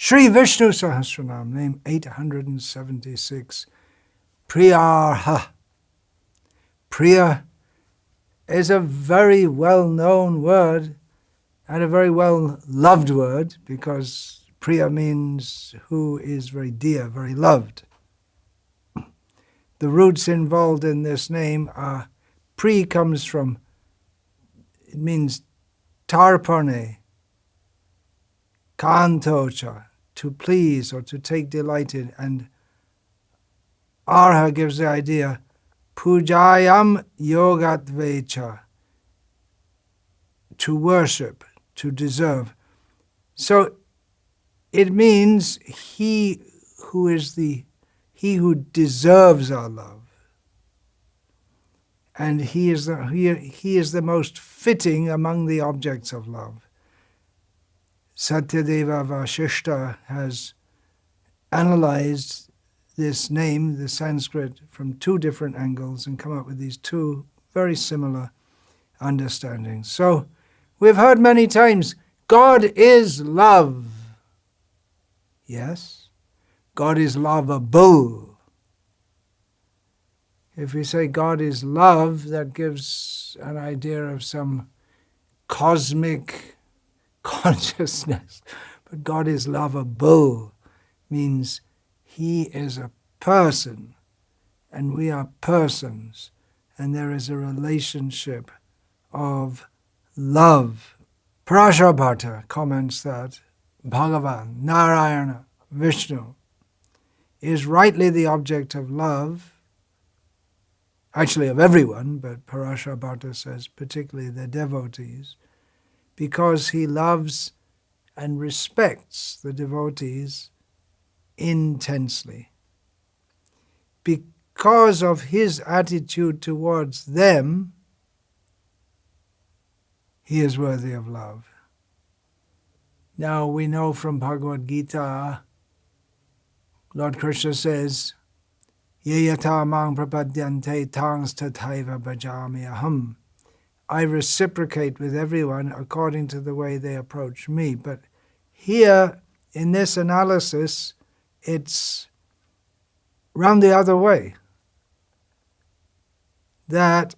Sri Vishnu Sahasranama, name 876, Priyarha. Priya is a very well-known word and a very well-loved word, because Priya means who is very dear, very loved. The roots involved in this name are, Pri comes from, it means tarpane, kantocha, to please or to take delight in, and arha gives the idea, pujayam yogatvecha, to worship, to deserve. So it means he who deserves our love. And he is the most fitting among the objects of love. Satyadeva Vasishta has analyzed this name, the Sanskrit, from two different angles and come up with these two very similar understandings. So we've heard many times, God is love. Yes, God is lovable. If we say God is love, that gives an idea of some cosmic consciousness. But God is lovable, means He is a person, and we are persons, and there is a relationship of love. Prajapati comments that Bhagavan, Narayana, Vishnu, is rightly the object of love, actually of everyone, but Prajapati says particularly the devotees, because he loves and respects the devotees intensely. Because of his attitude towards them, he is worthy of love. Now we know from Bhagavad Gita, Lord Krishna says, Ye yata mang prapadyante tangs tathaiva bhajami aham. I reciprocate with everyone according to the way they approach me. But here, in this analysis, it's round the other way. That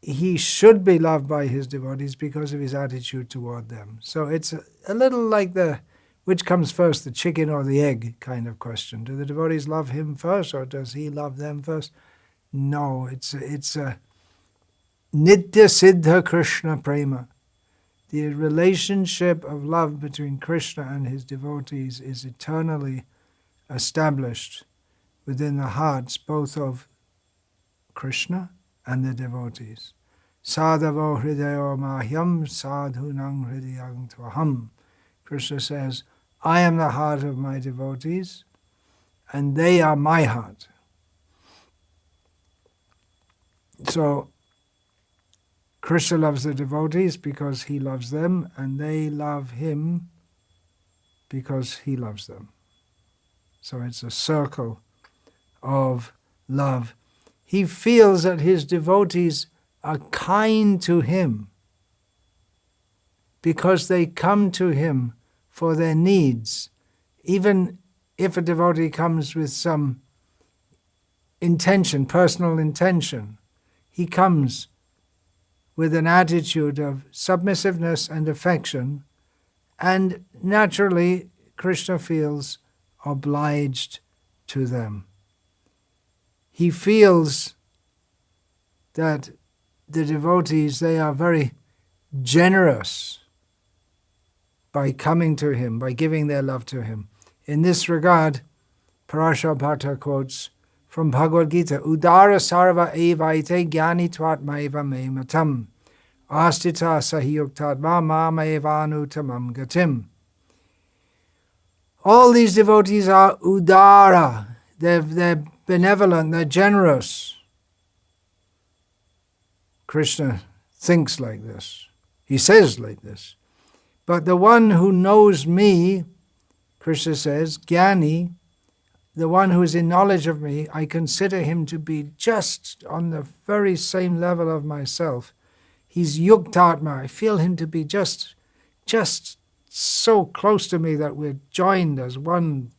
he should be loved by his devotees because of his attitude toward them. So it's a little like the which comes first, the chicken or the egg kind of question. Do the devotees love him first, or does he love them first? No, it's a Nitya Siddha Krishna Prema. The relationship of love between Krishna and his devotees is eternally established within the hearts both of Krishna and the devotees. Sadhavo hridayo mahyam sadhunang hridayang tvaham. Krishna says, I am the heart of my devotees, and they are my heart. So, Krishna loves the devotees because he loves them, and they love him because he loves them. So it's a circle of love. He feels that his devotees are kind to him because they come to him for their needs. Even if a devotee comes with some intention, personal intention, he comes with an attitude of submissiveness and affection, and naturally Krishna feels obliged to them. He feels that the devotees, they are very generous by coming to him, by giving their love to him. In this regard, Prajapati quotes from Bhagavad Gita, Udara sarva evaite jnani tvatmaiva me matam, astita sahiyuktadva mamaevanutamam gatim. All these devotees are udara, they're benevolent, they're generous. Krishna thinks like this. He says like this. But the one who knows me, Krishna says, Jnani, the one who is in knowledge of me, I consider him to be just on the very same level of myself. He's yuktatma. I feel him to be just so close to me that we're joined as one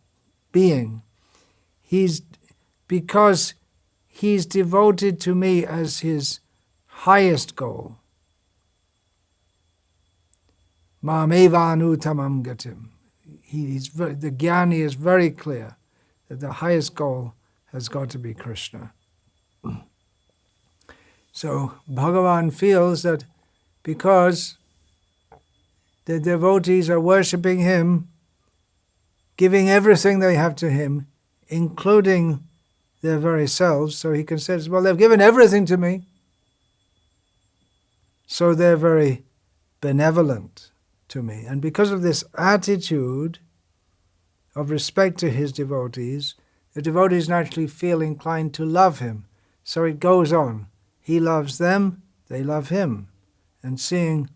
being. Because he's devoted to me as his highest goal. Mamevanu tamam gatim. The Jnani is very clear that the highest goal has got to be Krishna. So Bhagavan feels that because the devotees are worshipping him, giving everything they have to him, including their very selves, so he considers, well, they've given everything to me, so they're very benevolent to me. And because of this attitude of respect to his devotees, the devotees naturally feel inclined to love him. So it goes on. He loves them, they love him. And seeing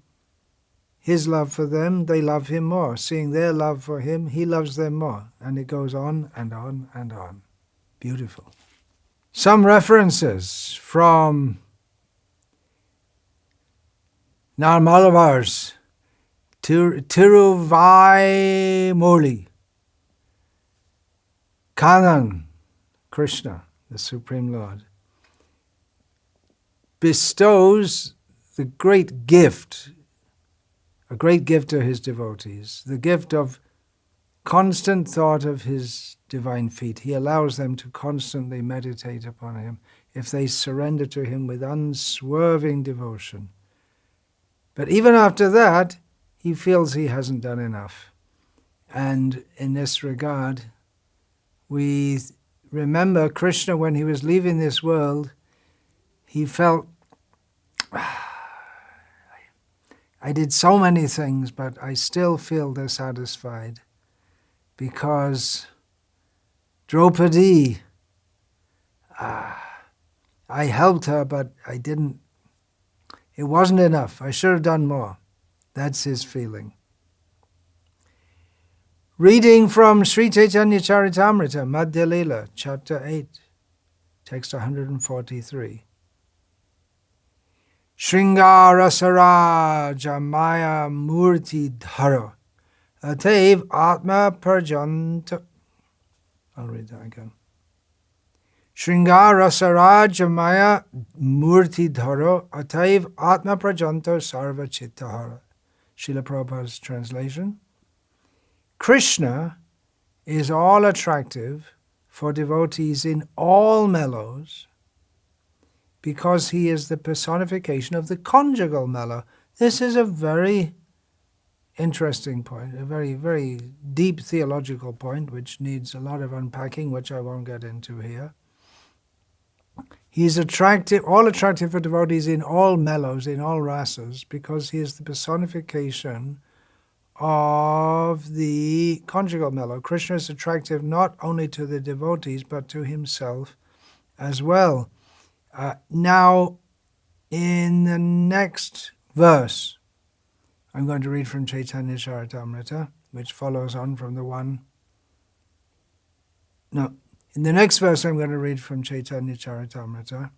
his love for them, they love him more. Seeing their love for him, he loves them more. And it goes on and on and on. Beautiful. Some references from Narmalavar's Tiruvaimoli. Kanan, Krishna, the Supreme Lord, bestows the great gift, a great gift to his devotees, the gift of constant thought of his divine feet. He allows them to constantly meditate upon him if they surrender to him with unswerving devotion. But even after that, he feels he hasn't done enough. And in this regard, we remember Krishna when he was leaving this world, he felt, I did so many things, but I still feel dissatisfied because Draupadi, I helped her, but it wasn't enough. I should have done more. That's his feeling. Reading from Sri Chaitanya Charitamrita, Madhya Lila, chapter 8, text 143. Shringarasaraja Maya Murti Dhara Ataiv Atma Parjanta. I'll read that again. Shringarasaraja Maya Murti Dhara Ataiv Atma Prajanto Sarva Chittahara. Srila Prabhupada's translation. Krishna is all attractive for devotees in all mellows because he is the personification of the conjugal mellow. This is a very interesting point, a very, very deep theological point which needs a lot of unpacking, which I won't get into here. He is all attractive for devotees in all mellows, in all rasas, because he is the personification of the conjugal mellow. Krishna is attractive not only to the devotees, but to himself as well. Now, in the next verse, I'm going to read from Chaitanya Charitamrita, which follows on from the one. No, in the next verse I'm going to read from Chaitanya Charitamrita.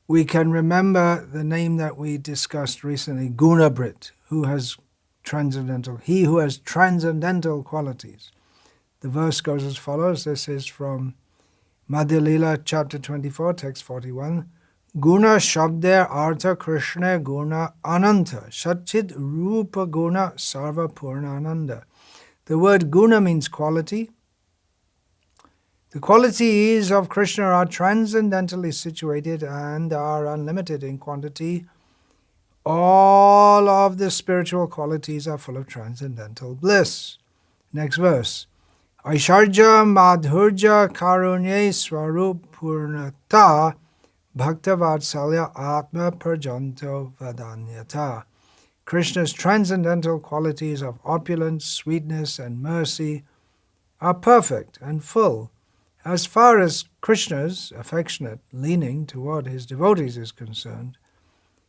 We can remember the name that we discussed recently, Gunabrit, he who has transcendental qualities. The verse goes as follows. This is from Madhya Lila, chapter 24, text 41. Guna Shabder Artha Krishna Guna Ananta Satchid Rupa Guna Sarva Purnananda. The word guna means quality. The qualities of Krishna are transcendentally situated and are unlimited in quantity. All of the spiritual qualities are full of transcendental bliss. Next verse. Aisharja Madhurja Karunye Swarup Purnata Bhaktavatsalya Atma Parjanto Vadanyata. Krishna's transcendental qualities of opulence, sweetness, and mercy are perfect and full. As far as Krishna's affectionate leaning toward his devotees is concerned,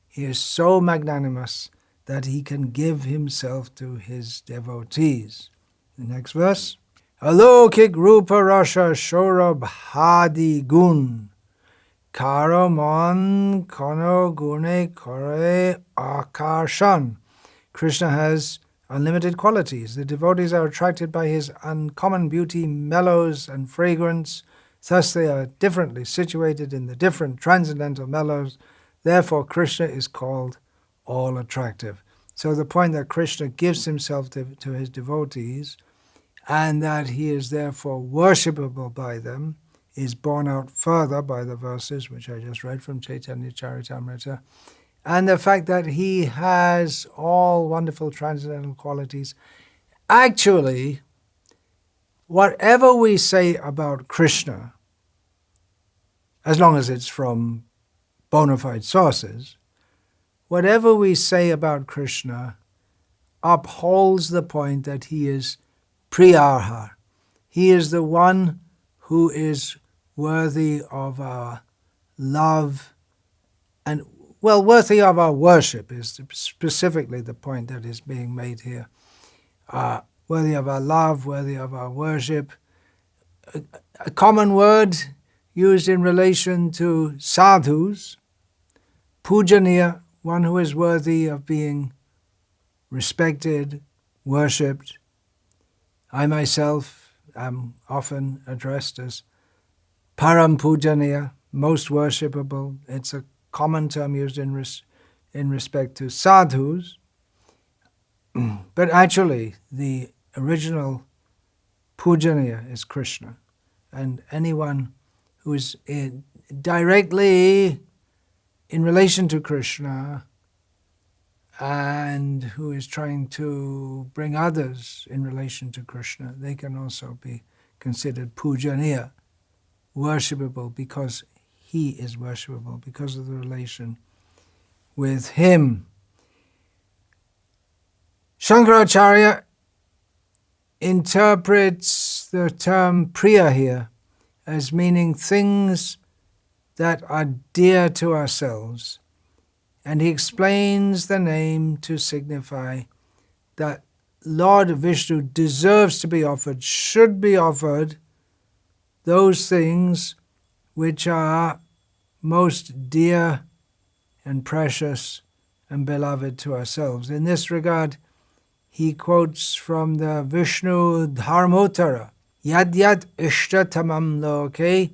he is so magnanimous that he can give himself to his devotees. The next verse. Alokik Rupa Rasha Shorab Hadi Gun Karamon Kono Gune Kore Akarshan. Krishna has unlimited qualities. The devotees are attracted by his uncommon beauty, mellows, and fragrance. Thus they are differently situated in the different transcendental mellows. Therefore, Krishna is called all-attractive. So the point that Krishna gives himself to his devotees and that he is therefore worshipable by them is borne out further by the verses which I just read from Chaitanya Charitamrita, and the fact that he has all wonderful transcendental qualities. Actually, whatever we say about Krishna, as long as it's from bona fide sources, whatever we say about Krishna upholds the point that he is Priyarha. He is the one who is worthy of our love and, well, worthy of our worship is specifically the point that is being made here. Worthy of our love, worthy of our worship. A common word used in relation to sadhus, pujaniya, one who is worthy of being respected, worshipped. I myself am often addressed as param pujaniya, most worshipable. It's a common term used in respect to sadhus. But actually, the original pujaniya is Krishna. And anyone who is directly in relation to Krishna and who is trying to bring others in relation to Krishna, they can also be considered pujaniya, worshipable because he is worshipable, because of the relation with him. Shankaracharya interprets the term priya here as meaning things that are dear to ourselves, and he explains the name to signify that Lord Vishnu deserves to be offered, should be offered, those things which are most dear and precious and beloved to ourselves. In this regard, he quotes from the Vishnu Dharmottara, Yad yad ishtatamam loke,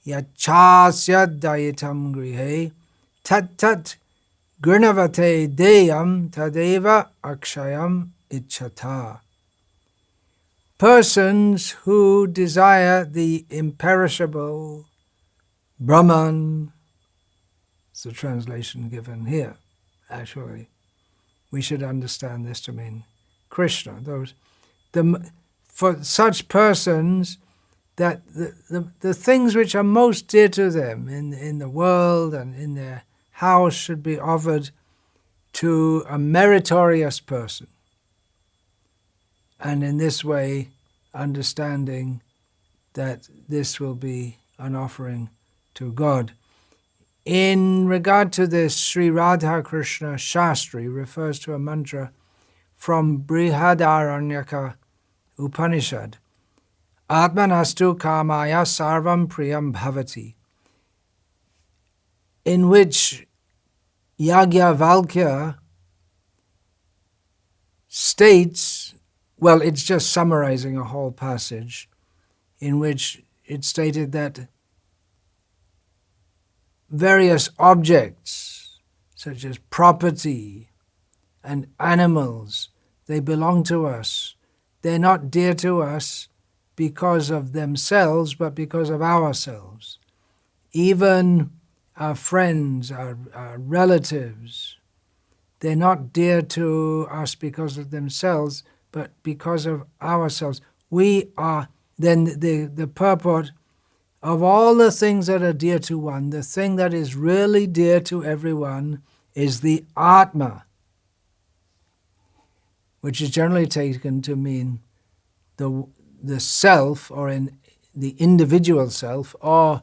yad chasyad dayitam grihe, tat tat gurnavate deyam tadeva akshayam ichchata. Persons who desire the imperishable Brahman, it's the translation given here, actually. We should understand this to mean Krishna. For such persons, that the things which are most dear to them in the world and in their house should be offered to a meritorious person. And in this way, understanding that this will be an offering to God. In regard to this, Sri Radha Krishna Shastri refers to a mantra from Brihadaranyaka Upanishad, Atmanastu kamaya sarvam priyam bhavati, in which Yajnavalkya states, well, it's just summarizing a whole passage, in which it stated that various objects, such as property and animals, they belong to us. They're not dear to us because of themselves, but because of ourselves. Even our friends, our relatives, they're not dear to us because of themselves, but because of ourselves. We are, then the purport of all the things that are dear to one, the thing that is really dear to everyone is the Atma, which is generally taken to mean the self, or in the individual self, or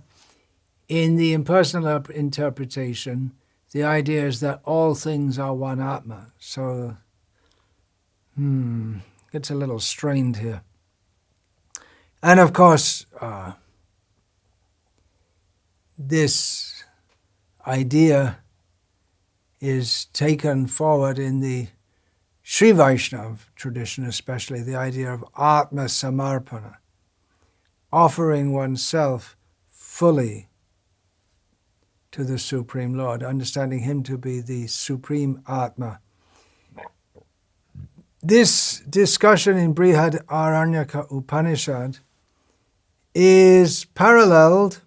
in the impersonal interpretation, the idea is that all things are one Atma. So, gets a little strained here. And of course, this idea is taken forward in the Sri Vaishnava tradition especially, the idea of Atma Samarpana, offering oneself fully to the Supreme Lord, understanding Him to be the Supreme Atma. This discussion in Brihad Aranyaka Upanishad is paralleled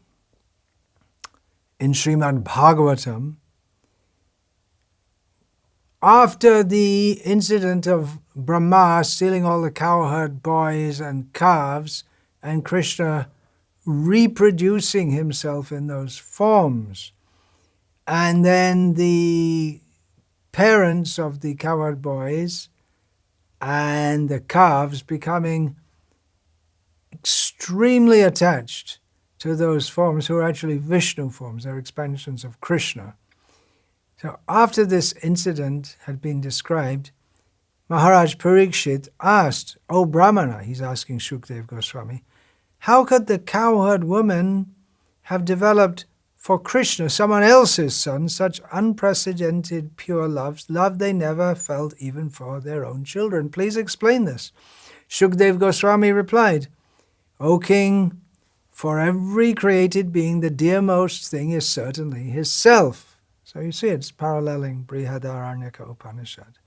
in Srimad Bhagavatam after the incident of Brahma stealing all the cowherd boys and calves, and Krishna reproducing himself in those forms. And then the parents of the cowherd boys and the calves becoming extremely attached to those forms, who are actually Vishnu forms, they're expansions of Krishna. So after this incident had been described, Maharaj Parikshit asked, "O Brahmana," he's asking Shukdev Goswami, "how could the cowherd woman have developed for Krishna, someone else's son, such unprecedented pure love they never felt even for their own children? Please explain this." Shukdev Goswami replied, "O king, for every created being, the dearmost thing is certainly his self." So you see, it's paralleling Brihadaranyaka Upanishad.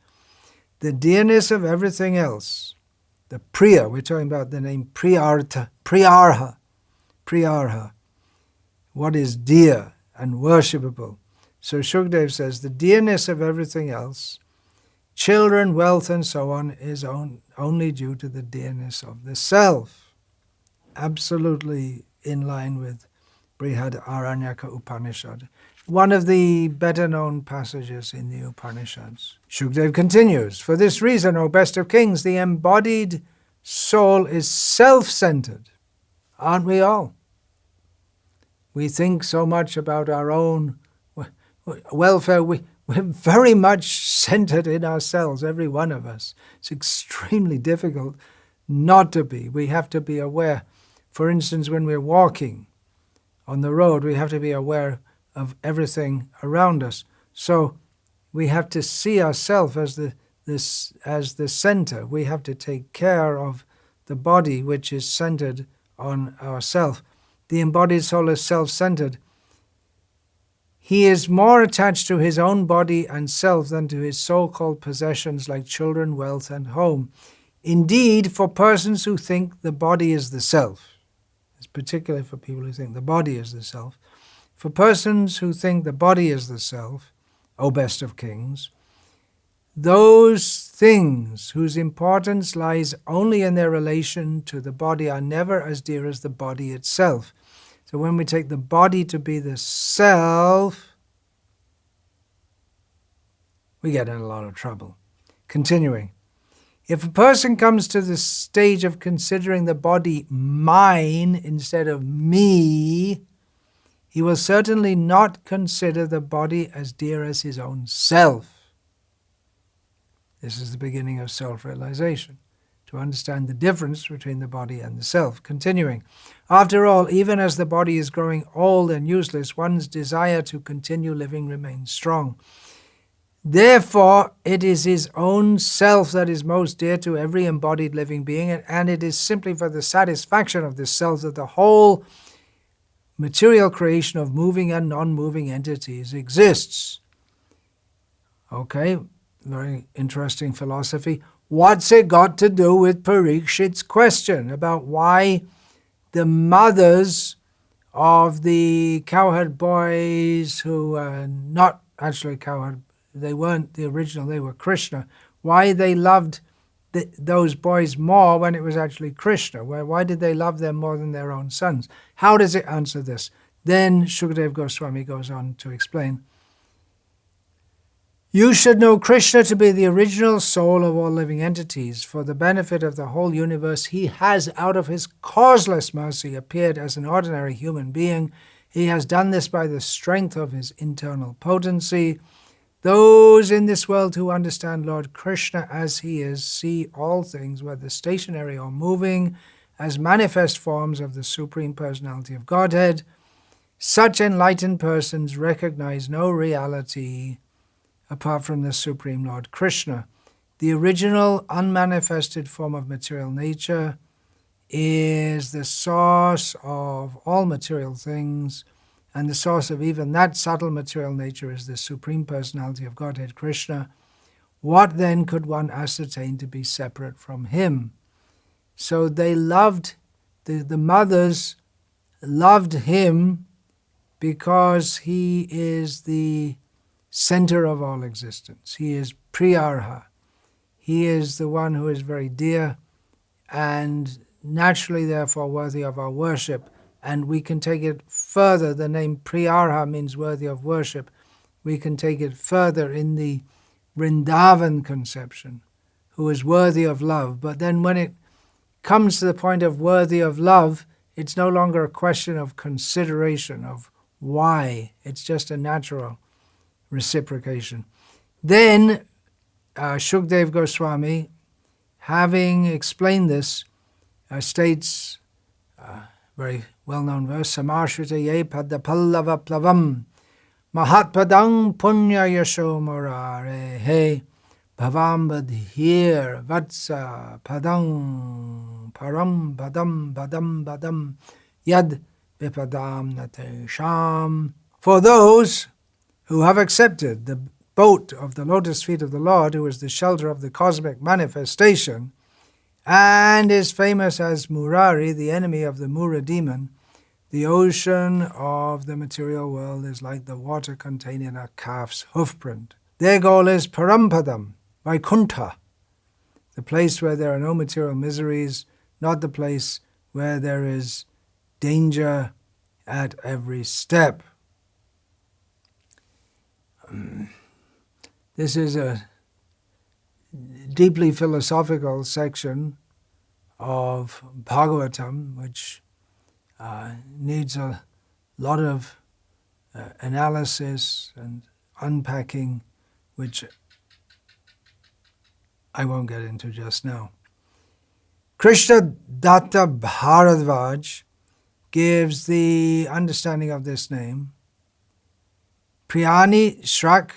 The dearness of everything else, the Priya, we're talking about the name Priyarha, what is dear and worshipable. So Shukdev says the dearness of everything else, children, wealth, and so on, is only due to the dearness of the self. Absolutely in line with Brihadaranyaka Upanishad, one of the better-known passages in the Upanishads. Shukdev continues, "For this reason, O best of kings, the embodied soul is self-centered." Aren't we all? We think so much about our own welfare. We're very much centered in ourselves, every one of us. It's extremely difficult not to be. We have to be aware. For instance, when we're walking on the road, we have to be aware of everything around us. So we have to see ourselves as the center. We have to take care of the body, which is centered on ourself. The embodied soul is self-centered. He is more attached to his own body and self than to his so-called possessions like children, wealth, and home. Indeed, for persons who think the body is the self, it's particularly for people who think the body is the self, for persons who think the body is the self, O best of kings, those things whose importance lies only in their relation to the body are never as dear as the body itself. So when we take the body to be the self, we get in a lot of trouble. Continuing, if a person comes to the stage of considering the body mine instead of me, he will certainly not consider the body as dear as his own self. This is the beginning of self-realization, to understand the difference between the body and the self. Continuing, after all, even as the body is growing old and useless, one's desire to continue living remains strong. Therefore, it is his own self that is most dear to every embodied living being, and it is simply for the satisfaction of this self that the whole material creation of moving and non-moving entities exists. Okay, very interesting philosophy. What's it got to do with Parikshit's question about why the mothers of the cowherd boys who are not actually cowherd, they weren't the original, they were Krishna, why they loved those boys more when it was actually Krishna? Why did they love them more than their own sons? How does it answer this? Then Shukdev Goswami goes on to explain, you should know Krishna to be the original soul of all living entities. For the benefit of the whole universe, he has, out of his causeless mercy, appeared as an ordinary human being. He has done this by the strength of his internal potency. Those in this world who understand Lord Krishna as he is see all things, whether stationary or moving, as manifest forms of the Supreme Personality of Godhead. Such enlightened persons recognize no reality apart from the Supreme Lord Krishna. The original unmanifested form of material nature is the source of all material things, and the source of even that subtle material nature is the Supreme Personality of Godhead, Krishna. What then could one ascertain to be separate from him? So they loved, the mothers loved him because he is the center of all existence. He is Priyarha. He is the one who is very dear and naturally therefore worthy of our worship. And we can take it further. The name Priyarha means worthy of worship. We can take it further in the Vrindavan conception, who is worthy of love. But then when it comes to the point of worthy of love, it's no longer a question of consideration of why. It's just a natural reciprocation. Then Shukdev Goswami, having explained this, states very well-known verse, Samarshita ye padda pallava plavam mahatpadang punya yasho morare he bhavam badhir vatsa padang param badam badam badam yad vipadam natesham. For those who have accepted the boat of the lotus feet of the Lord, who is the shelter of the cosmic manifestation, and is famous as Murari, the enemy of the Mura demon, the ocean of the material world is like the water containing a calf's hoofprint. Their goal is Parampadam, Vaikuntha, the place where there are no material miseries, not the place where there is danger at every step. This is a deeply philosophical section of Bhagavatam, which needs a lot of analysis and unpacking, which I won't get into just now. Krishna Datta Bharadvaj gives the understanding of this name. Priyani Shrak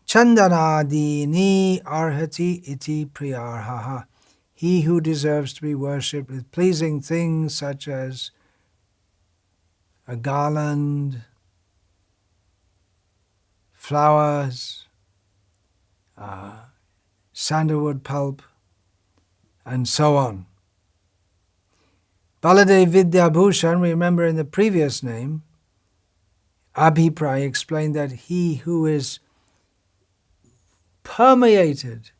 Chandanadini Arhati Iti Priyarha. He who deserves to be worshipped with pleasing things such as a garland, flowers, sandalwood pulp, and so on. Baladev Vidyabhushan, remember in the previous name, Abhipray explained that he who is permeated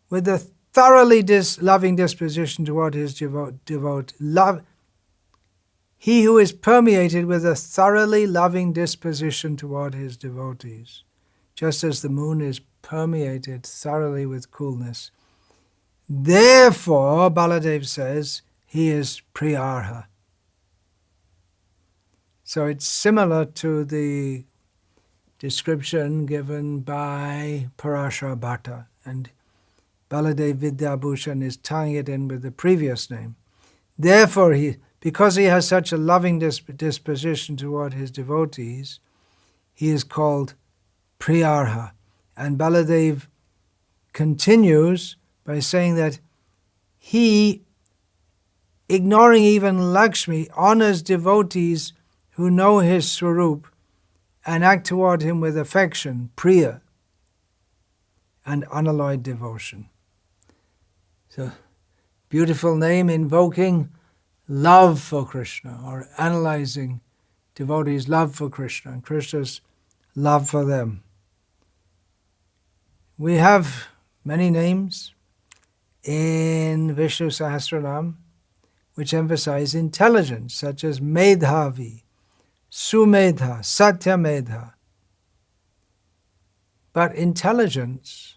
with a thoroughly loving disposition toward his he who is permeated with a thoroughly loving disposition toward his devotees, just as the moon is permeated thoroughly with coolness. Therefore, Baladev says, he is Priyarha. So it's similar to the description given by Parashar Bhatta, and Baladev Vidyabhushan is tying it in with the previous name. Therefore, because he has such a loving disposition toward his devotees, he is called Priyarha. And Baladev continues by saying that he, ignoring even Lakshmi, honors devotees who know his Swarup and act toward him with affection, Priya, and unalloyed devotion. So, beautiful name invoking love for Krishna, or analyzing devotees' love for Krishna and Krishna's love for them. We have many names in Vishnu Sahasranama which emphasize intelligence, such as Medhavi, Sumedha, Satyamedha. But intelligence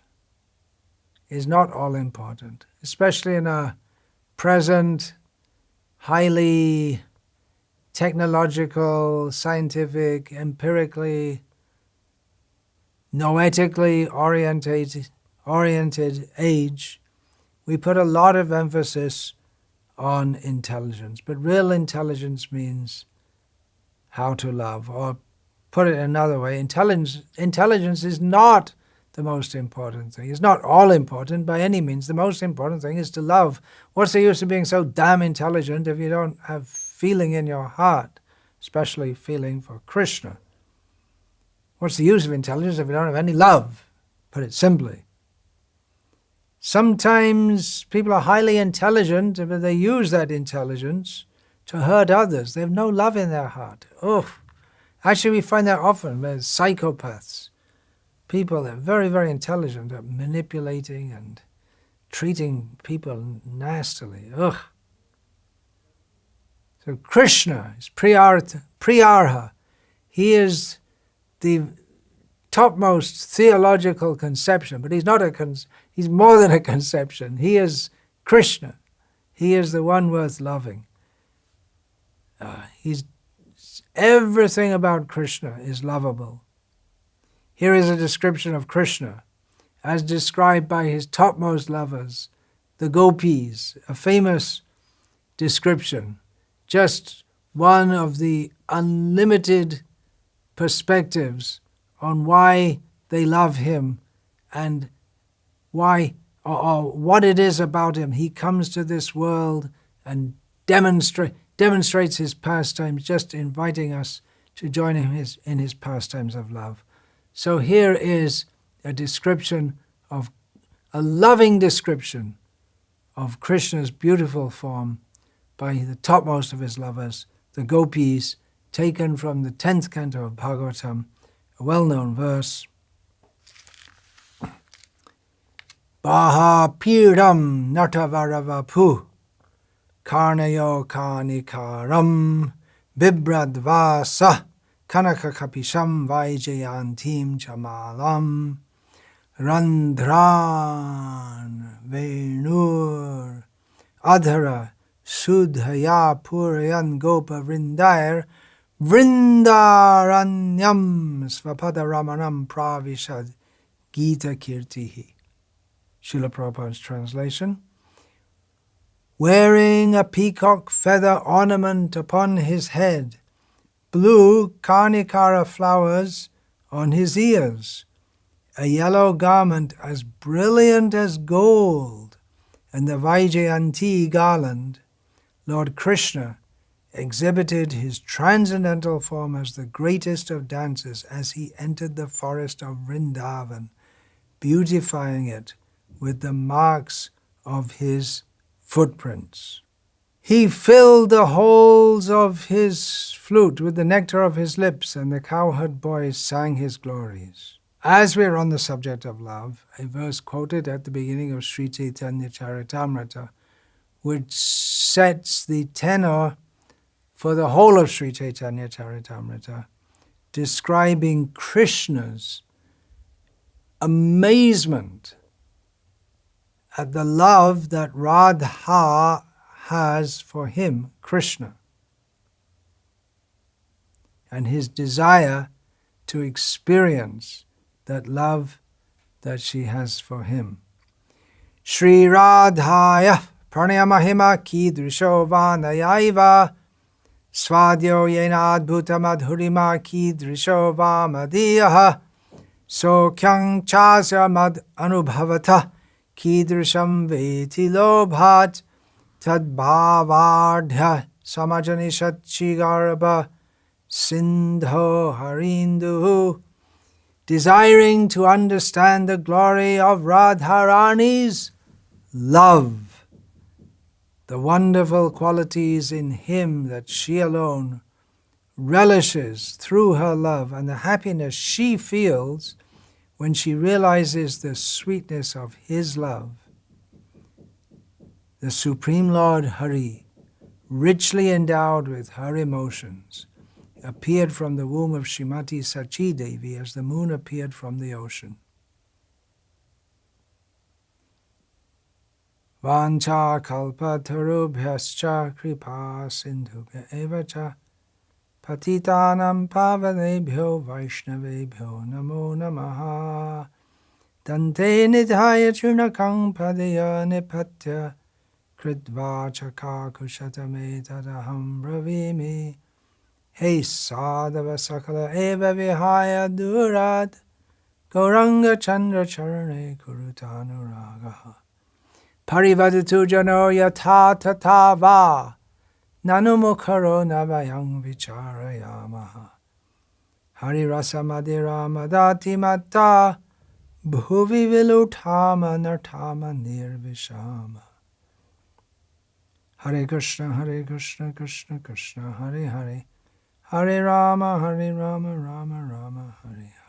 is not all important, especially in our present highly technological, scientific, empirically, noetically oriented age. We put a lot of emphasis on intelligence, but real intelligence means how to love, or put it another way, intelligence is not the most important thing. It's not all important by any means. The most important thing is to love. What's the use of being so damn intelligent if you don't have feeling in your heart, especially feeling for Krishna? What's the use of intelligence if you don't have any love? Put it simply. Sometimes people are highly intelligent, but they use that intelligence to hurt others. They have no love in their heart. Oh, actually we find that often with psychopaths. People that are very, very intelligent at manipulating and treating people nastily. Ugh. So Krishna is Priyarha. He is the topmost theological conception, but he's not he's more than a conception. He is Krishna. He is the one worth loving. Everything about Krishna is lovable. Here is a description of Krishna as described by his topmost lovers, the gopis, a famous description, just one of the unlimited perspectives on why they love him and why or what it is about him. He comes to this world and demonstrates his pastimes, just inviting us to join him in his pastimes of love. So here is a description of a loving description of Krishna's beautiful form by the topmost of his lovers, the gopis, taken from the 10th canto of Bhagavatam, a well-known verse. Baha piram natavaravapu karnayo kanikaram bibradvasa kanaka kapisham vaijayantim chamalam randhran venur adhara sudhaya purayan gopa vrindair vrindaranyam svapadaramanam pravishad gita kirtihi. Srila Prabhupada's translation. Wearing a peacock feather ornament upon his head, blue karnikara flowers on his ears, a yellow garment as brilliant as gold, and the Vaijayanti garland, Lord Krishna exhibited his transcendental form as the greatest of dancers as he entered the forest of Vrindavan, beautifying it with the marks of his footprints. He filled the holes of his flute with the nectar of his lips, and the cowherd boys sang his glories. As we are on the subject of love, a verse quoted at the beginning of Sri Chaitanya Charitamrita, which sets the tenor for the whole of Sri Chaitanya Charitamrita, describing Krishna's amazement at the love that Radha has for him, Krishna, and his desire to experience that love that she has for him. Shri Radhaya pranayamahima kidrisho vanayaiva svadyo yena adbhuta madhurima kidrisho vamadiyaha sokyang chasya mad anubhavata kidrisham veti lobhat tadbhavardha samajanishat chigarabha sindho harindu. Desiring to understand the glory of Radharani's love, the wonderful qualities in him that she alone relishes through her love, and the happiness she feels when she realizes the sweetness of his love. The Supreme Lord Hari, richly endowed with her emotions, appeared from the womb of Srimati Sachi Devi as the moon appeared from the ocean. Vancha kalpatarubhyascha kripa sindhubhya evacha patitanam pavanebhyo vaishnavebhyo namo namaha dante nidhaya churnakam padaya nipatya kridva chaka kushatame tadaham bravimi. Hey sadhava sakala eva vihaya durad Gauranga Chandra Charane Kurutanuragaha. Parivadatu Jano Yatha Tatava Nanumukaro Navayang Vicharayamaha. Hari Rasa Madira Madati Mata Bhuvi Vilutama Nartama Nirvishama. Hare Krishna, Krishna Krishna, Hare Hare, Hare Rama, Rama Rama, Hare Hare.